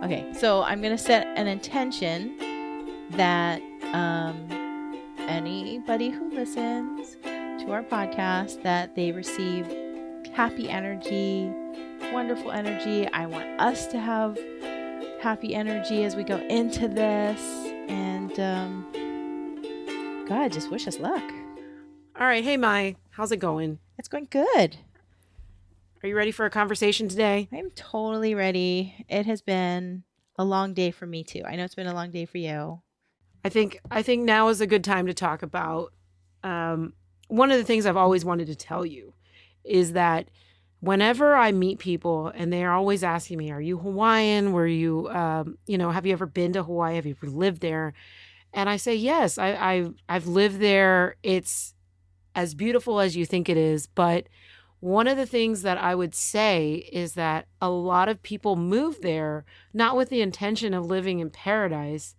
Okay, so I'm going to set an intention that anybody who listens to our podcast, that they receive happy energy, wonderful energy. I want us to have happy energy as we go into this. And God, just wish us luck. All right. Hey, Mai. How's it going? It's going good. Are you ready for a conversation today? I'm totally ready. It has been a long day for me too. I know it's been a long day for you. I think now is a good time to talk about one of the things I've always wanted to tell you is that whenever I meet people and they're always asking me, "Are you Hawaiian? Were you, have you ever been to Hawaii? Have you ever lived there?" And I say, "Yes, I've lived there. It's as beautiful as you think it is." But one of the things that I would say is that a lot of people move there not with the intention of living in paradise.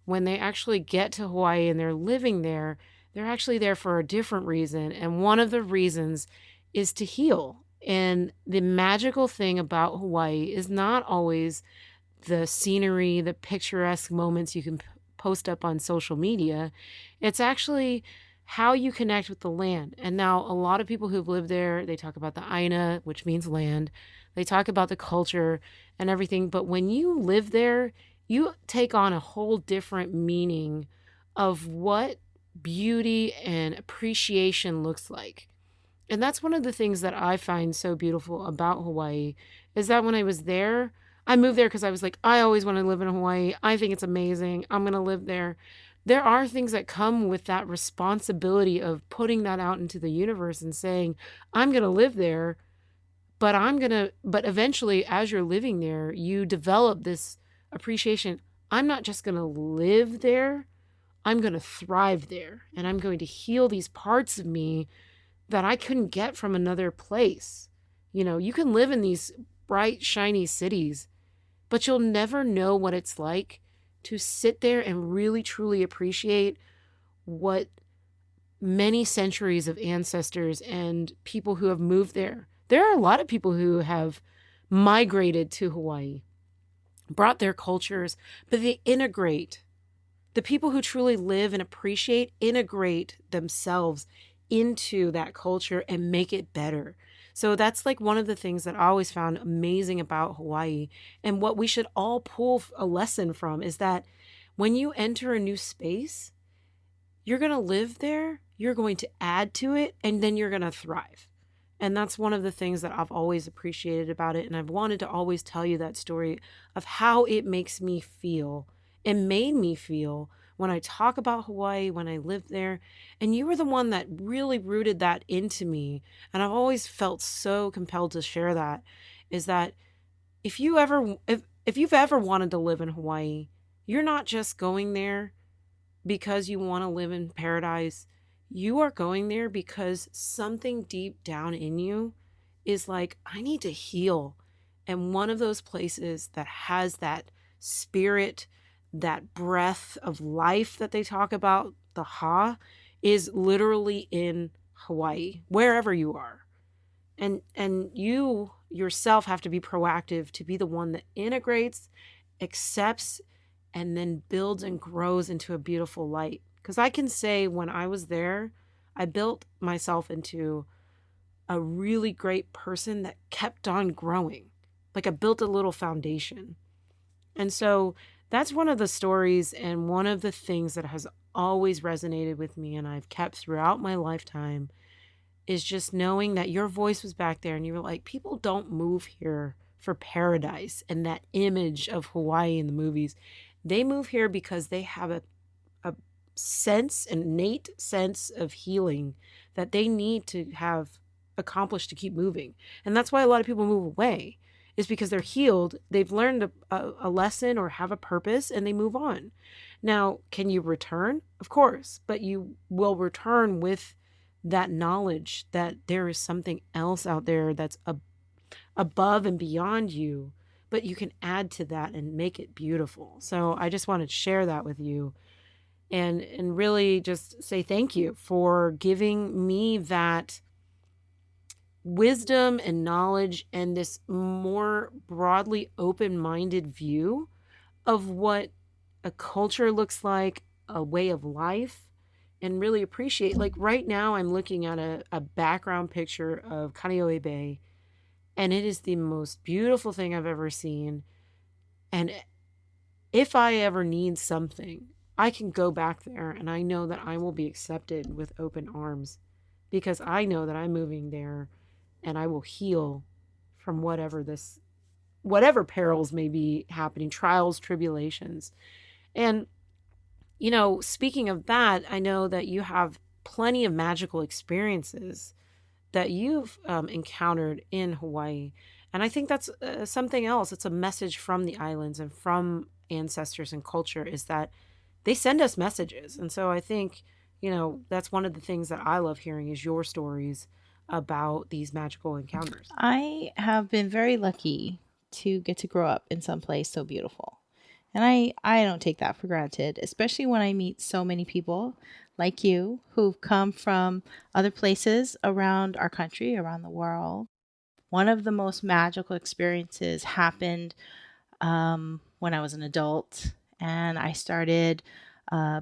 When they actually get to Hawaii and they're living there, they're actually there for a different reason. And one of the reasons is to heal. And the magical thing about Hawaii is not always the scenery, the picturesque moments you can post up on social media. It's actually how you connect with the land. And now a lot of people who've lived there, they talk about the Aina, which means land. They talk about the culture and everything. But when you live there, you take on a whole different meaning of what beauty and appreciation looks like. And that's one of the things that I find so beautiful about Hawaii is that when I was there, I moved there because I was like, I always want to live in Hawaii. I think it's amazing. I'm going to live there. There are things that come with that responsibility of putting that out into the universe and saying, I'm going to live there, but eventually, as you're living there, you develop this appreciation. I'm not just going to live there, I'm going to thrive there. And I'm going to heal these parts of me that I couldn't get from another place. You can live in these bright, shiny cities, but you'll never know what it's like to sit there and really, truly appreciate what many centuries of ancestors and people who have moved there. There are a lot of people who have migrated to Hawaii, brought their cultures, but they integrate. The people who truly live and appreciate integrate themselves into that culture and make it better. So that's like one of the things that I always found amazing about Hawaii. And what we should all pull a lesson from is that when you enter a new space, you're going to live there, you're going to add to it, and then you're going to thrive. And that's one of the things that I've always appreciated about it. And I've wanted to always tell you that story of how it makes me feel and made me feel when I talk about Hawaii, when I lived there. And you were the one that really rooted that into me. And I've always felt so compelled to share that is that if you've ever wanted to live in Hawaii, you're not just going there because you want to live in paradise. You are going there because something deep down in you is like, I need to heal. And one of those places that has that spirit, that breath of life that they talk about, the ha, is literally in Hawaii, wherever you are. And you yourself have to be proactive to be the one that integrates, accepts, and then builds and grows into a beautiful light. Because I can say when I was there, I built myself into a really great person that kept on growing. Like I built a little foundation. And so that's one of the stories and one of the things that has always resonated with me and I've kept throughout my lifetime is just knowing that your voice was back there and you were like, people don't move here for paradise and that image of Hawaii in the movies. They move here because they have a sense, an innate sense of healing that they need to have accomplished to keep moving. And that's why a lot of people move away is because they're healed. They've learned a lesson or have a purpose and they move on. Now, can you return? Of course, but you will return with that knowledge that there is something else out there that's above and beyond you, but you can add to that and make it beautiful. So I just wanted to share that with you and really just say thank you for giving me that wisdom and knowledge and this more broadly open-minded view of what a culture looks like, a way of life, and really appreciate. Like right now, I'm looking at a background picture of Kaneohe Bay, and it is the most beautiful thing I've ever seen. And if I ever need something, I can go back there and I know that I will be accepted with open arms because I know that I'm moving there and I will heal from whatever perils may be happening, trials, tribulations. And, speaking of that, I know that you have plenty of magical experiences that you've encountered in Hawaii. And I think that's something else. It's a message from the islands and from ancestors and culture is that they send us messages. And so I think, that's one of the things that I love hearing is your stories about these magical encounters. I have been very lucky to get to grow up in some place so beautiful. And I don't take that for granted, especially when I meet so many people like you who've come from other places around our country, around the world. One of the most magical experiences happened when I was an adult and I started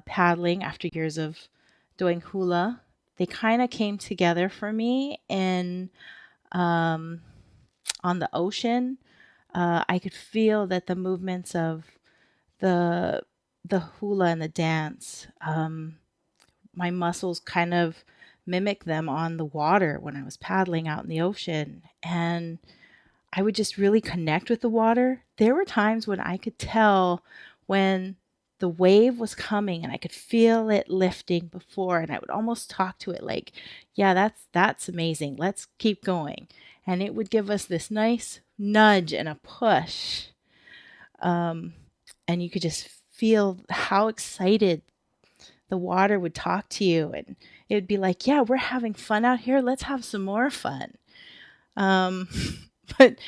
paddling after years of doing hula. They kind of came together for me in on the ocean. I could feel that the movements of the the hula and the dance, my muscles kind of mimic them on the water when I was paddling out in the ocean. And I would just really connect with the water. There were times when I could tell when the wave was coming and I could feel it lifting before and I would almost talk to it like, yeah, that's amazing. Let's keep going. And it would give us this nice nudge and a push. Um, and you could just feel how excited the water would talk to you and it would be like, yeah, we're having fun out here. Let's have some more fun. Um, but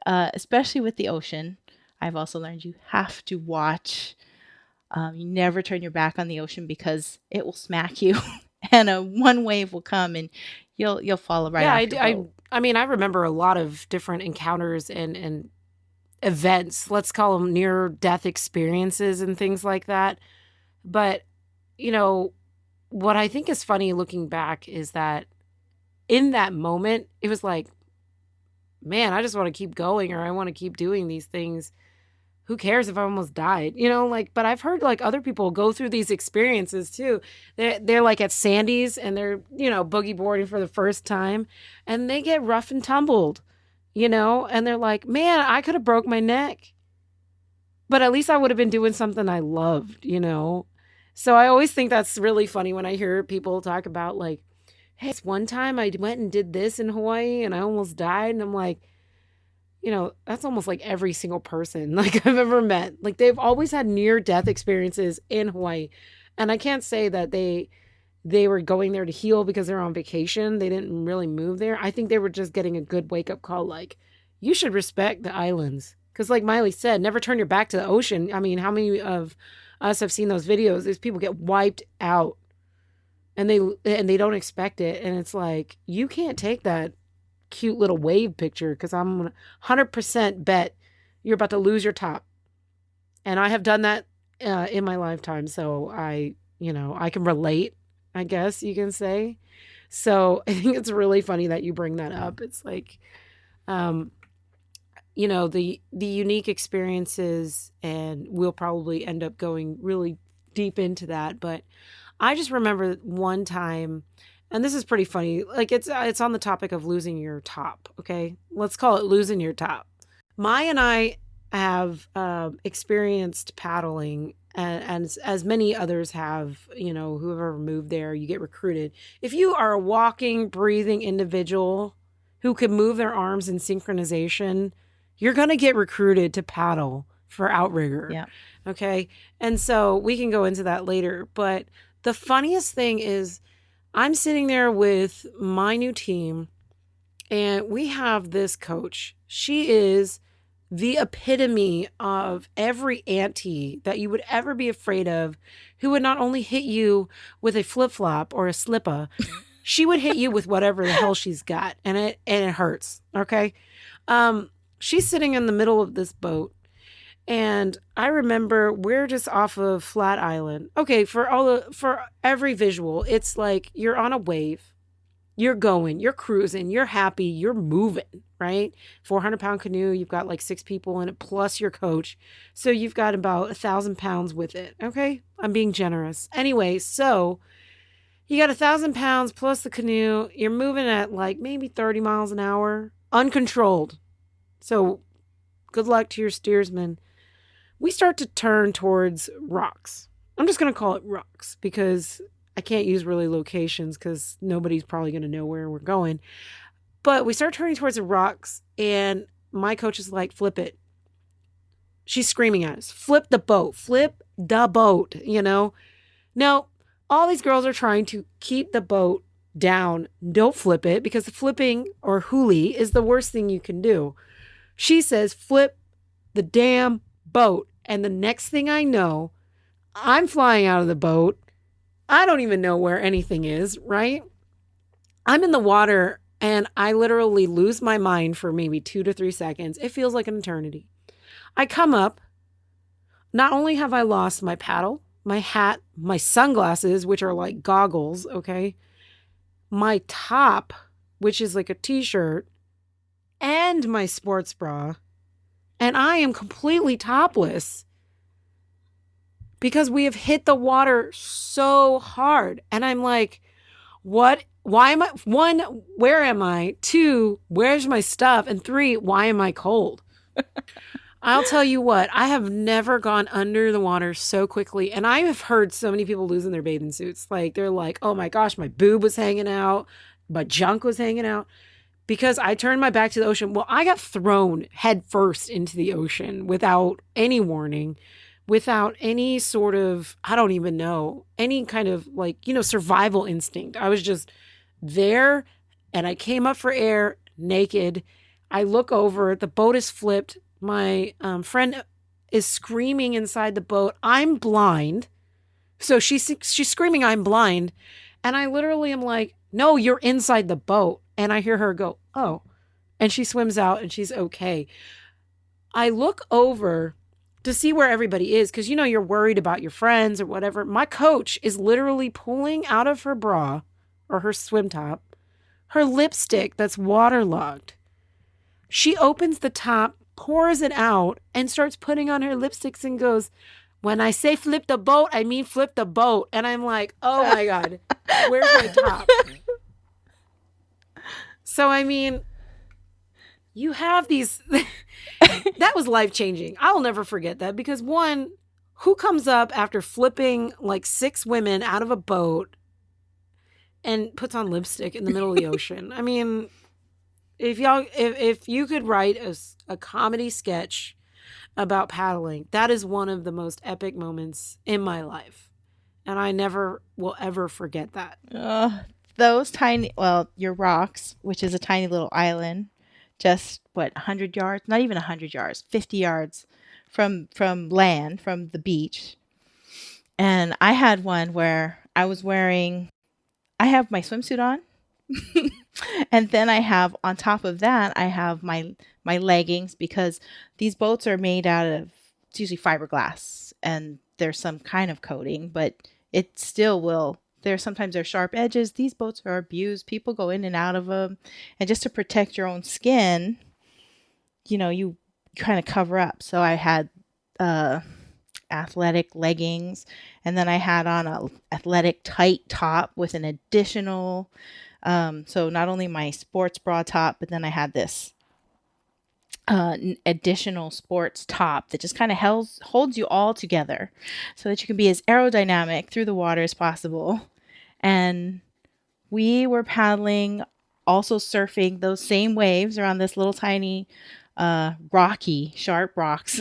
especially with the ocean, I've also learned you have to watch. You never turn your back on the ocean because it will smack you, and one wave will come, and you'll fall right Yeah, off your boat. I mean, I remember a lot of different encounters and events, let's call them near death experiences and things like that. But, you know, what I think is funny looking back is that in that moment, it was like, man, I just want to keep going or I want to keep doing these things. Who cares if I almost died? But I've heard like other people go through these experiences too. They're like at Sandy's and they're, boogie boarding for the first time and they get rough and tumbled, and they're like, man, I could have broke my neck, but at least I would have been doing something I loved. So I always think that's really funny when I hear people talk about like, hey, it's one time I went and did this in Hawaii and I almost died. And I'm like, that's almost like every single person like I've ever met. Like they've always had near death experiences in Hawaii. And I can't say that they were going there to heal because they're on vacation. They didn't really move there. I think they were just getting a good wake up call. Like you should respect the islands. Cause like Miley said, never turn your back to the ocean. I mean, how many of us have seen those videos? These people get wiped out and they don't expect it. And it's like, you can't take that cute little wave picture because I'm 100% bet you're about to lose your top. And I have done that in my lifetime. So I can relate, I guess you can say. So I think it's really funny that you bring that up. It's like, the unique experiences, and we'll probably end up going really deep into that. But I just remember one time, and this is pretty funny. Like it's on the topic of losing your top. Okay, let's call it losing your top. Mai and I have experienced paddling, and as many others have. Whoever moved there, you get recruited. If you are a walking, breathing individual who can move their arms in synchronization, you're gonna get recruited to paddle for outrigger. Yeah. Okay, and so we can go into that later. But the funniest thing is, I'm sitting there with my new team, and we have this coach. She is the epitome of every auntie that you would ever be afraid of, who would not only hit you with a flip-flop or a slipper, she would hit you with whatever the hell she's got, and it hurts. Okay. She's sitting in the middle of this boat, and I remember we're just off of Flat Island. Okay, for every visual, it's like you're on a wave. You're going, you're cruising, you're happy, you're moving, right? 400-pound canoe, you've got like 6 people in it, plus your coach. So you've got about 1,000 pounds with it. Okay. I'm being generous. Anyway, so you got 1,000 pounds plus the canoe. You're moving at like maybe 30 miles an hour, uncontrolled. So good luck to your steersman. We start to turn towards rocks. I'm just going to call it rocks because I can't use really locations because nobody's probably going to know where we're going. But we start turning towards the rocks, and my coach is like, flip it. She's screaming at us, flip the boat, you know? No, all these girls are trying to keep the boat down. Don't flip it, because the flipping or huli is the worst thing you can do. She says, flip the damn boat. And the next thing I know, I'm flying out of the boat. I don't even know where anything is, right? I'm in the water and I literally lose my mind for maybe 2 to 3 seconds. It feels like an eternity. I come up. Not only have I lost my paddle, my hat, my sunglasses, which are like goggles, okay? My top, which is like a t-shirt, and my sports bra. And I am completely topless because we have hit the water so hard. And I'm like, what? Why am I? 1, where am I? 2, where's my stuff? And 3, why am I cold? I'll tell you what, I have never gone under the water so quickly. And I have heard so many people losing their bathing suits. Like, they're like, oh my gosh, my boob was hanging out. My junk was hanging out. Because I turned my back to the ocean. Well, I got thrown head first into the ocean without any warning, without any sort of, I don't even know, any kind of like, survival instinct. I was just there, and I came up for air naked. I look over, the boat is flipped. My friend is screaming inside the boat. I'm blind. So she's screaming, I'm blind. And I literally am like, no, you're inside the boat. And I hear her go, oh. And she swims out and she's okay. I look over to see where everybody is because, you're worried about your friends or whatever. My coach is literally pulling out of her bra or her swim top her lipstick that's waterlogged. She opens the top, pours it out, and starts putting on her lipsticks and goes, when I say flip the boat, I mean flip the boat. And I'm like, oh my God, where's my top? So, I mean, you have these, that was life-changing. I'll never forget that because 1, who comes up after flipping like 6 women out of a boat and puts on lipstick in the middle of the ocean? I mean, if you could write a comedy sketch about paddling, that is one of the most epic moments in my life. And I never will ever forget that. Those tiny, your rocks, which is a tiny little island, just 100 yards, not even 100 yards, 50 yards from land, from the beach. And I had one where I have my swimsuit on. And then I have, on top of that, I have my leggings, because these boats are made out of, it's usually fiberglass, and there's some kind of coating, but it still will. Sometimes there's sharp edges. These boats are abused. People go in and out of them. And just to protect your own skin, you kind of cover up. So I had athletic leggings, and then I had on a athletic tight top with an additional, so not only my sports bra top, but then I had this additional sports top that just kind of holds you all together so that you can be as aerodynamic through the water as possible. And we were paddling, also surfing those same waves around this little tiny rocky, sharp rocks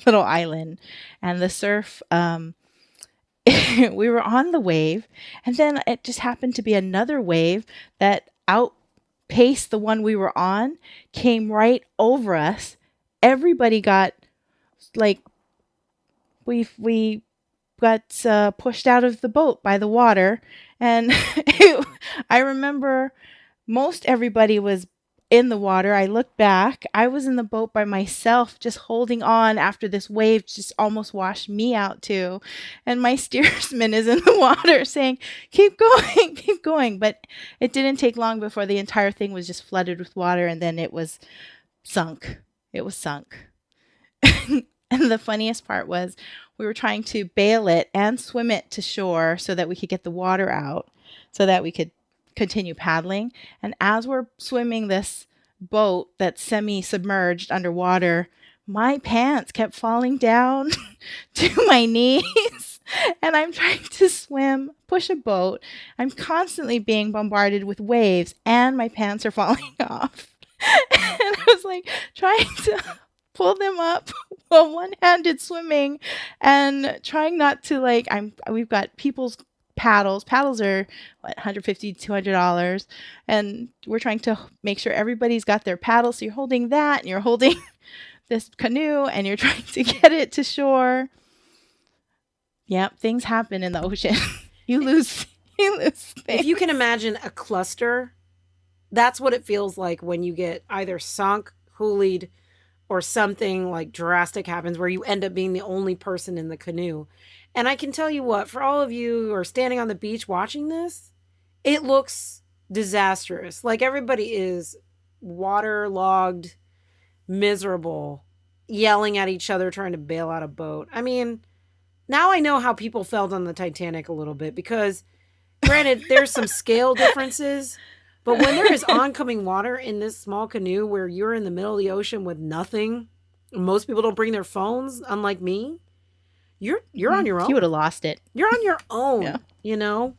little island. And the surf, we were on the wave, and then it just happened to be another wave that outpaced the one we were on, came right over us. Everybody got like, we got pushed out of the boat by the water. And I remember most everybody was in the water. I looked back. I was in the boat by myself, just holding on after this wave just almost washed me out too. And my steersman is in the water saying, keep going, keep going. But it didn't take long before the entire thing was just flooded with water, and then it was sunk. It was sunk. And the funniest part was we were trying to bail it and swim it to shore so that we could get the water out so that we could continue paddling. And as we're swimming this boat that's semi-submerged underwater, my pants kept falling down to my knees. And I'm trying to swim, push a boat. I'm constantly being bombarded with waves, and my pants are falling off. And I was like trying to pull them up while one-handed swimming and trying not to we've got people's paddles. Paddles are what, $150, $200, and we're trying to make sure everybody's got their paddles. So you're holding that, and you're holding this canoe, and you're trying to get it to shore. Yep, things happen in the ocean. you lose things. If you can imagine a cluster, that's what it feels like when you get either sunk, hoolied, or something like drastic happens where you end up being the only person in the canoe. And I can tell you what, for all of you who are standing on the beach watching this, it looks disastrous. Like everybody is waterlogged, miserable, yelling at each other, trying to bail out a boat. I mean, now I know how people felt on the Titanic a little bit, because granted, there's some scale differences, but when there is oncoming water in this small canoe where you're in the middle of the ocean with nothing, most people don't bring their phones, unlike me, you're on your own. You would have lost it. You're on your own, Yeah. you know?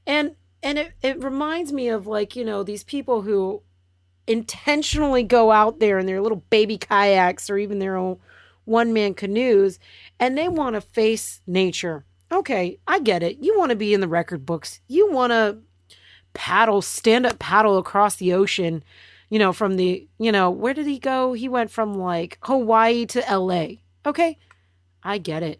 And it reminds me of, like, you know, these people who intentionally go out there in their little baby kayaks or even their own one-man canoes, and they want to face nature. Okay, I get it. You want to be in the record books. You want to stand-up paddle across the ocean, you know, from the, you know, where did he go? He went from like Hawaii to LA. Okay, I get it.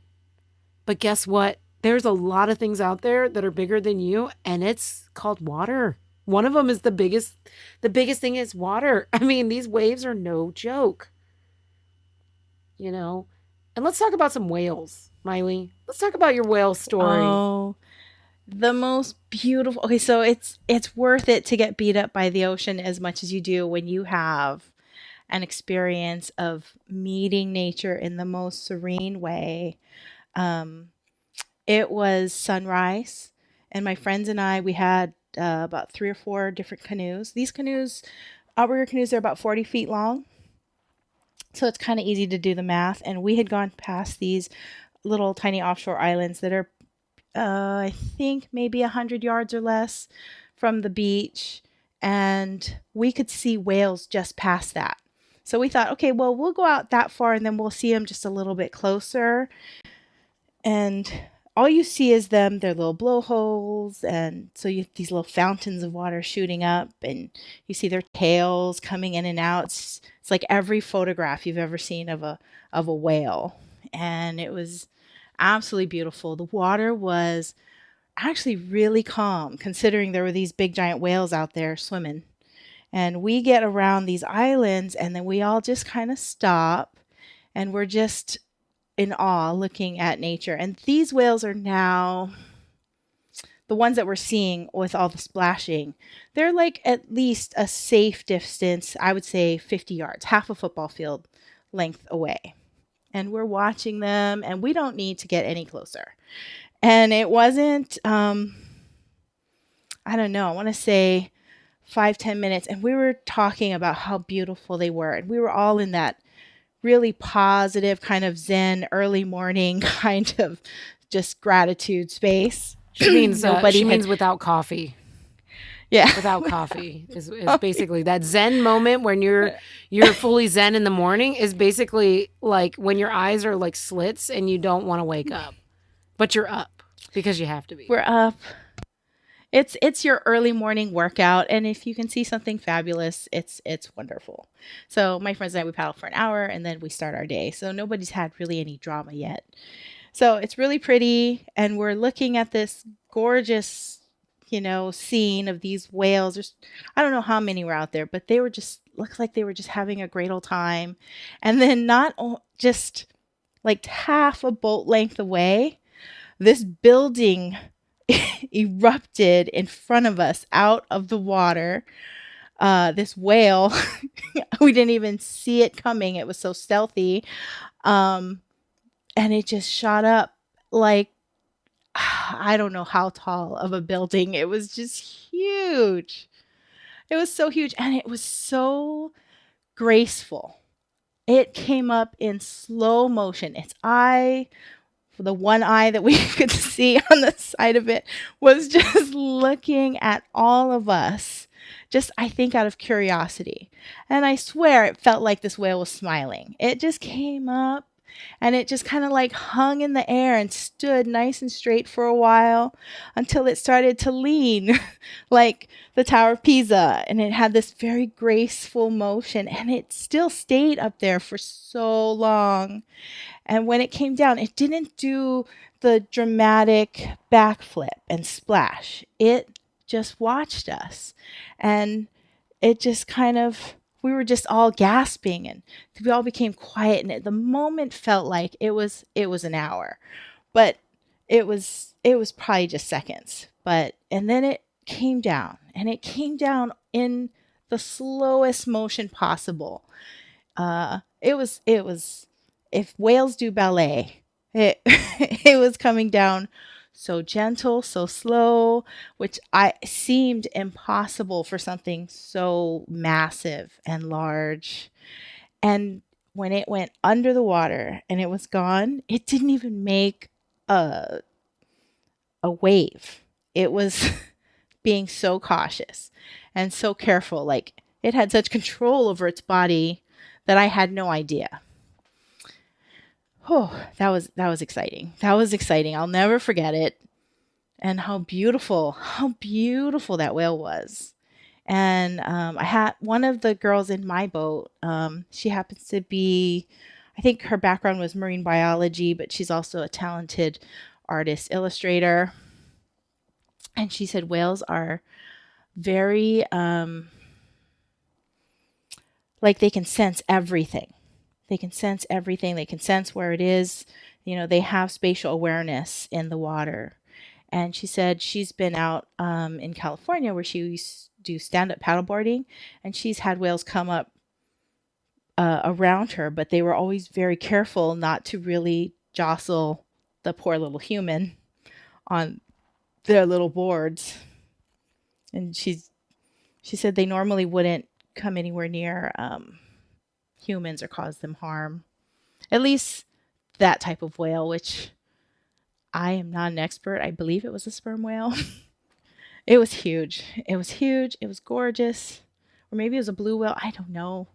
But guess what? There's a lot of things out there that are bigger than you, and it's called water. One of them is the biggest thing is water. I mean, these waves are no joke. You know? And let's talk about some whales, Miley. Let's talk about your whale story. Oh, the most beautiful. Okay, so it's worth it to get beat up by the ocean as much as you do when you have an experience of meeting nature in the most serene way. It was sunrise, and my friends and I, we had about 3 or 4 different canoes. These canoes, outrigger canoes, are about 40 feet long. So it's kind of easy to do the math. And we had gone past these little tiny offshore islands that are, I think, maybe 100 yards or less from the beach. And we could see whales just past that. So we thought, okay, well, we'll go out that far and then we'll see them just a little bit closer. And all you see is their little blowholes, and so these little fountains of water shooting up, and you see their tails coming in and out. It's like every photograph you've ever seen of a whale, and it was absolutely beautiful. The water was actually really calm, considering there were these big giant whales out there swimming. And we get around these islands, and then we all just kind of stop, and we're just in awe looking at nature. And these whales are now, the ones that we're seeing with all the splashing, they're like at least a safe distance, I would say 50 yards, half a football field length away. And we're watching them, and we don't need to get any closer. And it wasn't, I don't know, I want to say 5-10 minutes, and we were talking about how beautiful they were. And we were all in that really positive kind of zen early morning kind of just gratitude space. She means without coffee. Yeah. Without coffee is basically that zen moment when you're fully zen in the morning is basically like when your eyes are like slits and you don't want to wake up, but you're up because you have to be. We're up. It's your early morning workout, and if you can see something fabulous, it's wonderful. So my friends and I, we paddle for an hour, and then we start our day. So nobody's had really any drama yet. So it's really pretty. And we're looking at this gorgeous, scene of these whales. I don't know how many were out there, but they were just, looked like they were just having a great old time. And then just like half a boat length away, this building erupted in front of us out of the water. This whale, we didn't even see it coming. It was so stealthy. Um, and it just shot up like, I don't know how tall of a building. It was just huge. It was so huge. And it was so graceful. It came up in slow motion. Its eye, the one eye that we could see on the side of it, was just looking at all of us, just I think out of curiosity. And I swear it felt like this whale was smiling. It just came up and it just kind of like hung in the air and stood nice and straight for a while until it started to lean like the Tower of Pisa. And it had this very graceful motion and it still stayed up there for so long. And when it came down, it didn't do the dramatic backflip and splash. It just watched us. And it just kind of, we were just all gasping and we all became quiet. And the moment felt like it was an hour, but it was probably just seconds. And then it came down and it came down in the slowest motion possible. It was if whales do ballet, it it was coming down so gentle, so slow, which I seemed impossible for something so massive and large. And when it went under the water and it was gone, it didn't even make a wave. It was being so cautious and so careful. Like it had such control over its body that I had no idea. Oh, that was exciting. That was exciting. I'll never forget it. And how beautiful that whale was. And I had one of the girls in my boat. She happens to be, I think her background was marine biology, but she's also a talented artist, illustrator. And she said whales are very, like they can sense everything. They can sense everything. They can sense where it is. They have spatial awareness in the water. And she said she's been out in California where she used to do stand-up paddleboarding, and she's had whales come up around her, but they were always very careful not to really jostle the poor little human on their little boards. And she said they normally wouldn't come anywhere near humans or cause them harm. At least that type of whale, which I am not an expert. I believe it was a sperm whale. It was huge. It was huge. It was gorgeous. Or maybe it was a blue whale. I don't know.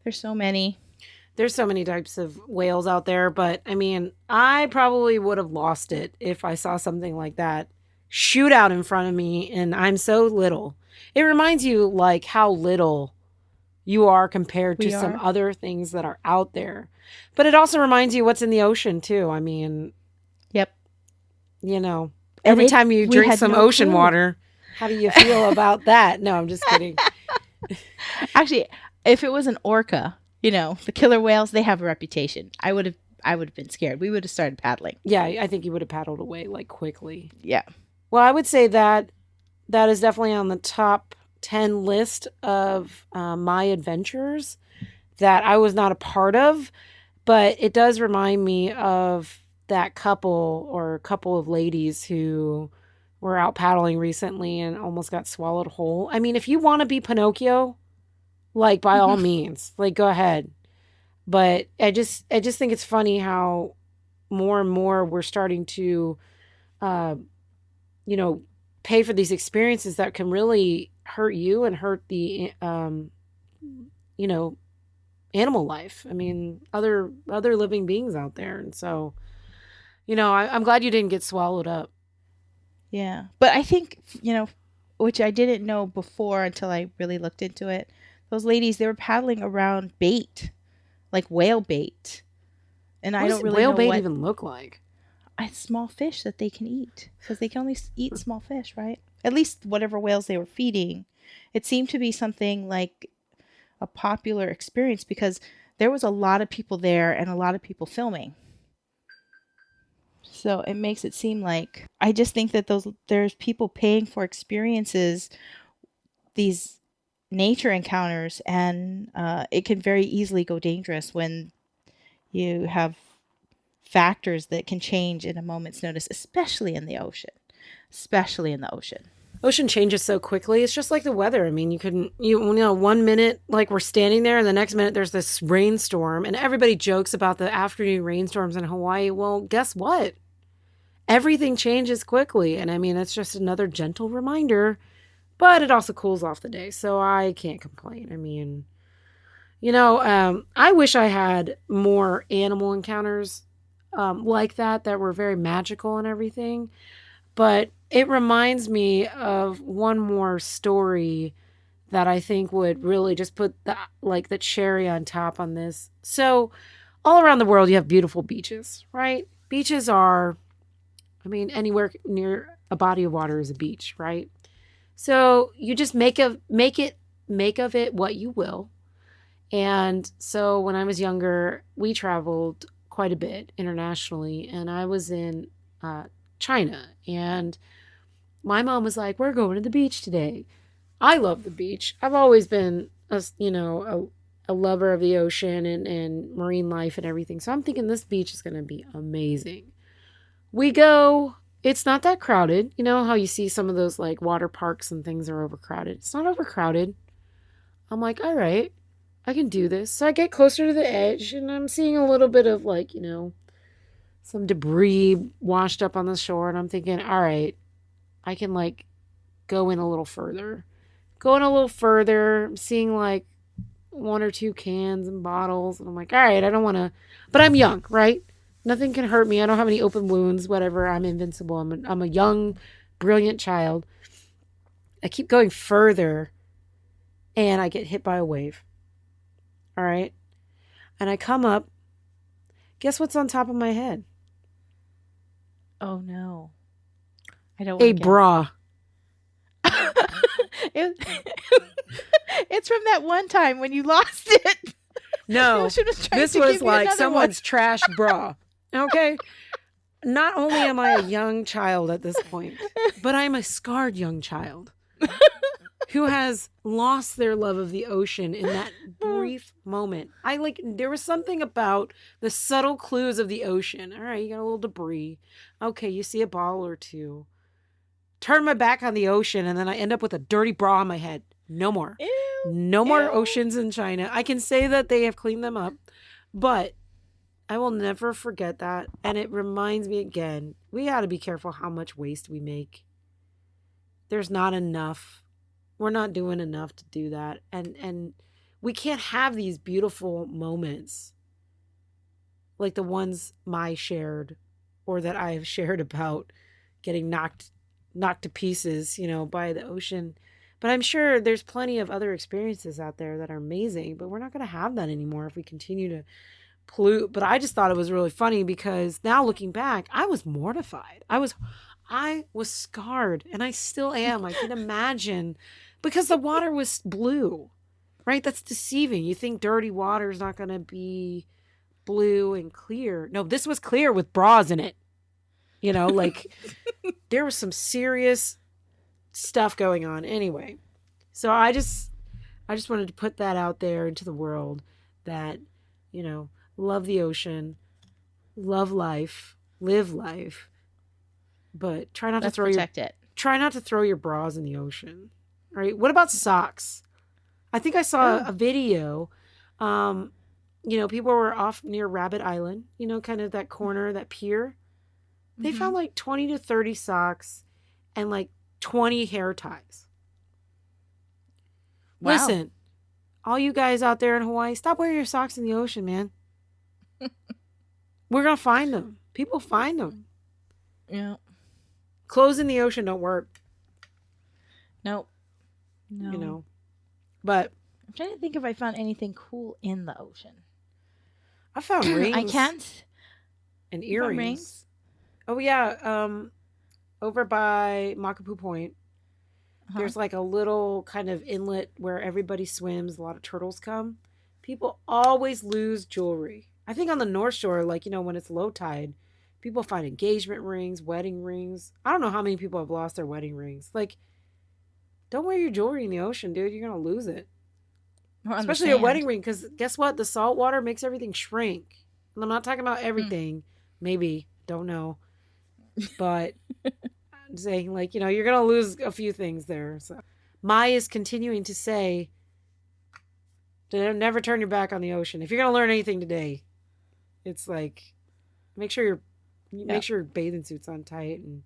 There's so many. There's so many types of whales out there, but I mean, I probably would have lost it if I saw something like that shoot out in front of me and I'm so little. It reminds you like how little you are compared to some other things that are out there. But it also reminds you what's in the ocean too. I mean, yep. Every time you drink some ocean water, how do you feel about that? No, I'm just kidding. Actually, if it was an orca, the killer whales, they have a reputation. I would have been scared. We would have started paddling. Yeah, I think you would have paddled away like quickly. Yeah. Well, I would say that is definitely on the top 10 list of my adventures that I was not a part of, but it does remind me of that couple of ladies who were out paddling recently and almost got swallowed whole. I mean, if you want to be Pinocchio, like by all means, like go ahead. But I just think it's funny how more and more we're starting to, pay for these experiences that can really hurt you and hurt the, animal life. I mean, other living beings out there. And so, I'm glad you didn't get swallowed up. Yeah. But I think, which I didn't know before until I really looked into it, those ladies, they were paddling around bait, like whale bait. And I don't really know what whale bait what even look like. small fish that they can eat, because they can only eat small fish, right? At least whatever whales they were feeding. It seemed to be something like a popular experience because there was a lot of people there and a lot of people filming. So it makes it seem like, I just think that there's people paying for experiences, these nature encounters, and it can very easily go dangerous when you have factors that can change in a moment's notice, especially in the ocean. Especially in the ocean. Ocean changes so quickly. It's just like the weather. I mean, you know, 1 minute, like we're standing there, and the next minute there's this rainstorm, and everybody jokes about the afternoon rainstorms in Hawaii. Well, guess what? Everything changes quickly. And I mean, it's just another gentle reminder, but it also cools off the day. So I can't complain. I mean, you know, I wish I had more animal encounters like that were very magical and everything. But it reminds me of one more story that I think would really just put the cherry on top on this. So all around the world, you have beautiful beaches, right? Beaches are, I mean, anywhere near a body of water is a beach, right? So you just make of it what you will. And so when I was younger, we traveled quite a bit internationally, and I was in China, and my mom was like, "We're going to the beach today." I love the beach. I've always been a lover of the ocean and marine life and everything. So I'm thinking this beach is going to be amazing. We go, it's not that crowded. You know how you see some of those like water parks and things are overcrowded. It's not overcrowded. I'm like, all right, I can do this. So I get closer to the edge, and I'm seeing a little bit of like, some debris washed up on the shore. And I'm thinking, all right, I can like go in a little further. Going a little further, I'm seeing like one or two cans and bottles. And I'm like, all right, I don't want to, but I'm young, right? Nothing can hurt me. I don't have any open wounds, whatever. I'm invincible. I'm a young, brilliant child. I keep going further, and I get hit by a wave. All right. And I come up. Guess what's on top of my head? Oh no. I don't A want to bra. It, it's from that one time when you lost it. No, this was like someone's one. trash bra. Okay. Not only am I a young child at this point, but I'm a scarred young child who has lost their love of the ocean in that brief moment. There was something about the subtle clues of the ocean. All right, you got a little debris. Okay, you see a bottle or two. Turn my back on the ocean, and then I end up with a dirty bra on my head. No more. Ew, no more oceans in China. I can say that they have cleaned them up, but I will never forget that. And it reminds me again, we got to be careful how much waste we make. There's not enough. We're not doing enough to do that. And we can't have these beautiful moments like the ones Mai shared, or that I have shared about getting knocked to pieces, by the ocean. But I'm sure there's plenty of other experiences out there that are amazing, but we're not going to have that anymore if we continue to pollute. But I just thought it was really funny because now looking back, I was mortified. I was scarred, and I still am. I can imagine, because the water was blue, right? That's deceiving. You think dirty water is not going to be blue and clear. No, this was clear with bras in it. There was some serious stuff going on anyway. So I just wanted to put that out there into the world that, love the ocean, love life, live life, but try not to throw your bras in the ocean. Right? What about socks? I think I saw a video. People were off near Rabbit Island, kind of that corner, that pier. They found like 20 to 30 socks and like 20 hair ties. Wow. Listen, all you guys out there in Hawaii, stop wearing your socks in the ocean, man. We're going to find them. People find them. Yeah. Clothes in the ocean don't work. Nope. No. But I'm trying to think if I found anything cool in the ocean. I found rings. I can't. And earrings. Oh yeah, over by Makapu Point, Uh-huh. there's like a little kind of inlet where everybody swims. A lot of turtles come. People always lose jewelry. I think on the North Shore, like, when it's low tide, people find engagement rings, wedding rings. I don't know how many people have lost their wedding rings. Like, don't wear your jewelry in the ocean, dude. You're going to lose it. Or on the Especially a wedding sand. ring, because guess what? The salt water makes everything shrink. And I'm not talking about Mm. everything. Maybe. Don't know. But I'm saying, like, you're going to lose a few things there. So Mai is continuing to say, never turn your back on the ocean. If you're going to learn anything today, it's like, make sure Yeah. your bathing suit's on tight and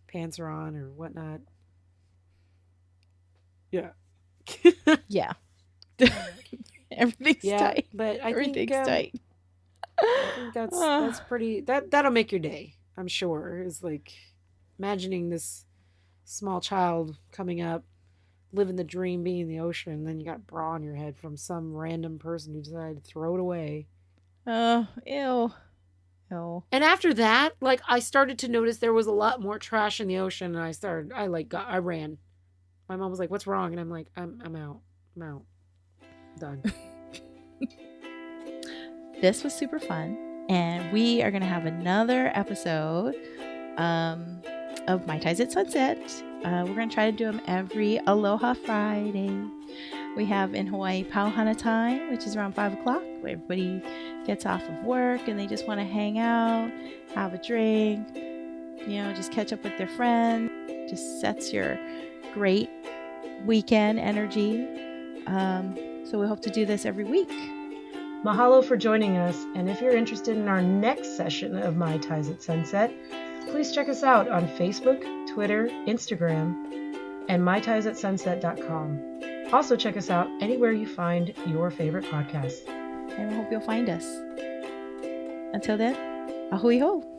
pants are on or whatnot. Yeah. Yeah. Everything's Yeah, tight. but I think Everything's tight. I think that's pretty that'll make your day. I'm sure. Is like imagining this small child coming up, living the dream, being in the ocean, and then you got bra on your head from some random person who decided to throw it away. Oh, ew. Ew. And after that, like I started to notice there was a lot more trash in the ocean, and I ran. My mom was like, "What's wrong?" And I'm like, "I'm out. I'm out. Done." This was super fun. And we are going to have another episode of Mai Tais at Sunset. We're going to try to do them every Aloha Friday. We have in Hawaii Pauhana time, which is around 5 o'clock, where everybody gets off of work and they just want to hang out, have a drink, just catch up with their friends. Just sets your great weekend energy. So we hope to do this every week. Mahalo for joining us, and if you're interested in our next session of Mai Tais at Sunset, please check us out on Facebook, Twitter, Instagram, and maitaisatsunset.com. Also check us out anywhere you find your favorite podcasts. And we hope you'll find us. Until then, ahui ho!